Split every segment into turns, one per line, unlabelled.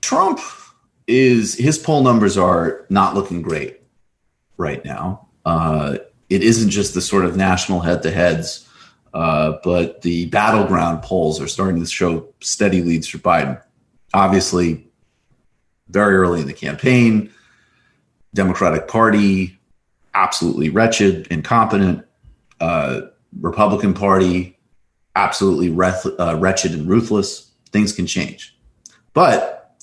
Trump his poll numbers are not looking great right now. It isn't just the sort of national head-to-heads, but the battleground polls are starting to show steady leads for Biden. Obviously, very early in the campaign, Democratic Party, absolutely wretched, incompetent. Republican Party, absolutely wretched and ruthless. Things can change. But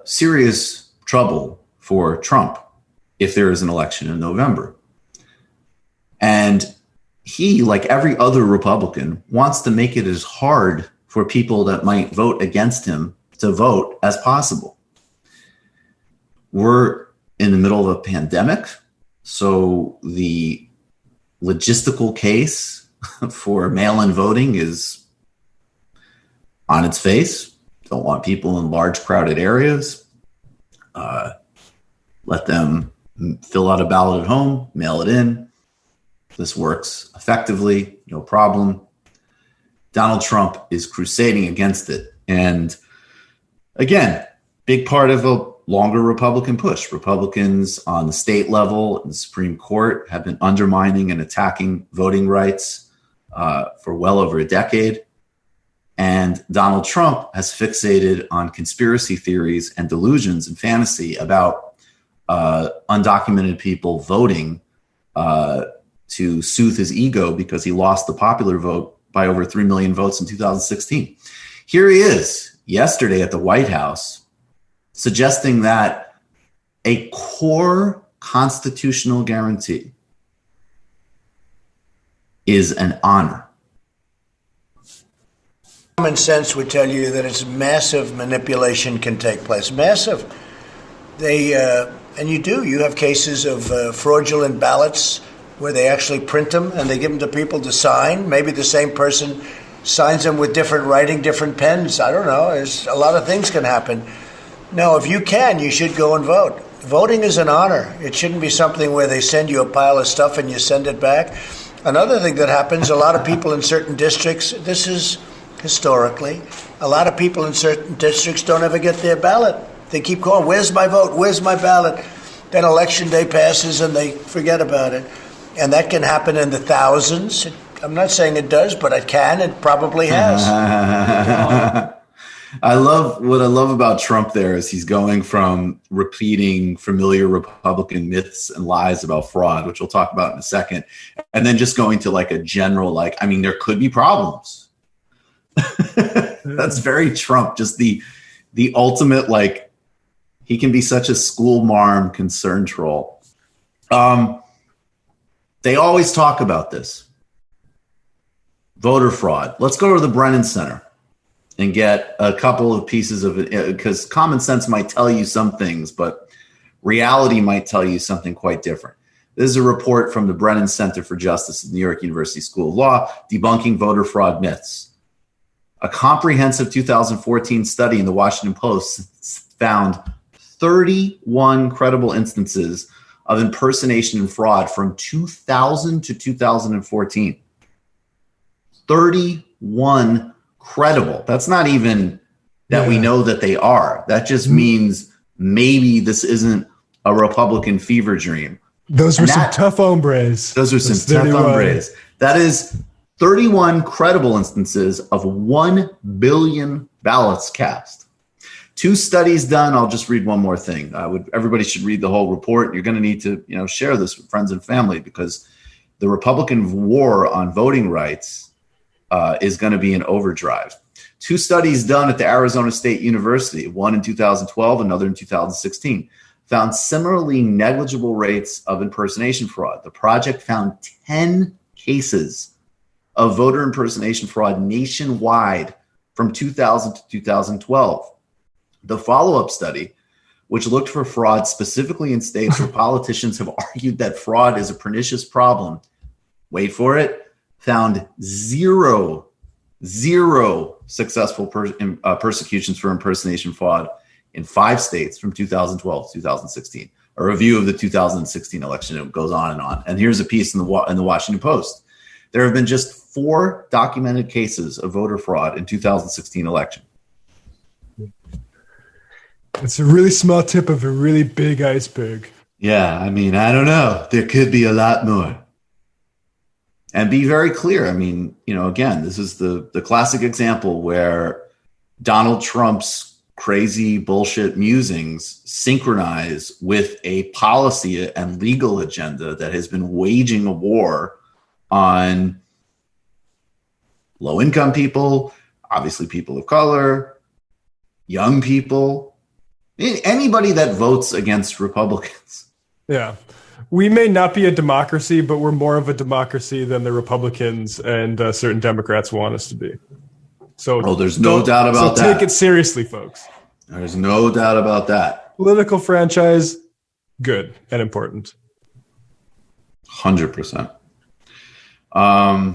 serious trouble for Trump if there is an election in November. And he, like every other Republican, wants to make it as hard for people that might vote against him to vote as possible. We're in the middle of a pandemic, so the logistical case for mail-in voting is on its face. Don't want people in large crowded areas. Let them fill out a ballot at home, mail it in. This works effectively, no problem. Donald Trump is crusading against it. And again, big part of a longer Republican push. Republicans on the state level and the Supreme Court have been undermining and attacking voting rights for well over a decade. And Donald Trump has fixated on conspiracy theories and delusions and fantasy about undocumented people voting to soothe his ego because he lost the popular vote by over 3 million votes in 2016. Here he is yesterday at the White House suggesting that a core constitutional guarantee is an honor.
Common sense would tell you that it's massive manipulation can take place. Massive. And you have cases of fraudulent ballots where they actually print them and they give them to people to sign. Maybe the same person signs them with different writing, different pens. I don't know. There's a lot of things can happen. No, if you can, you should go and vote. Voting is an honor. It shouldn't be something where they send you a pile of stuff and you send it back. Another thing that happens, a lot of people in certain districts, this is historically, a lot of people in certain districts don't ever get their ballot. They keep going, where's my vote? Where's my ballot? Then election day passes and they forget about it. And that can happen in the thousands. I'm not saying it does, but it can. It probably has.
What I love about Trump there is he's going from repeating familiar Republican myths and lies about fraud, which we'll talk about in a second, and then just going to like a general, there could be problems. That's very Trump, just the ultimate, he can be such a school marm concern troll. They always talk about this. Voter fraud. Let's go to the Brennan Center and get a couple of pieces of it, because common sense might tell you some things, but reality might tell you something quite different. This is a report from the Brennan Center for Justice at New York University School of Law, Debunking Voter Fraud Myths. A comprehensive 2014 study in the Washington Post found 31 credible instances of impersonation and fraud from 2000 to 2014. 31 credible. That's not even that we know that they are. That just means maybe this isn't a Republican fever dream.
Those were some tough hombres.
Those are some tough hombres. That is 31 credible instances of 1 billion ballots cast. 2 studies done. I'll just read one more thing. Everybody should read the whole report. You're going to need to, share this with friends and family, because the Republican war on voting rights is going to be in overdrive. 2 studies done at the Arizona State University, one in 2012, another in 2016, found similarly negligible rates of impersonation fraud. The project found 10 cases of voter impersonation fraud nationwide from 2000 to 2012. The follow-up study, which looked for fraud specifically in states where politicians have argued that fraud is a pernicious problem, wait for it, found zero successful persecutions for impersonation fraud in 5 states from 2012 to 2016. A review of the 2016 election, it goes on and on. And here's a piece in the Washington Post. There have been just 4 documented cases of voter fraud in 2016 election.
It's a really small tip of a really big iceberg.
Yeah, I mean, I don't know. There could be a lot more. And be very clear. I mean, again, this is the classic example where Donald Trump's crazy bullshit musings synchronize with a policy and legal agenda that has been waging a war on low-income people, obviously people of color, young people, anybody that votes against Republicans.
Yeah. We may not be a democracy, but we're more of a democracy than the Republicans and certain Democrats want us to be. So,
there's no doubt about that.
So take it seriously, folks.
There's no doubt about that.
Political franchise, good and important.
100%.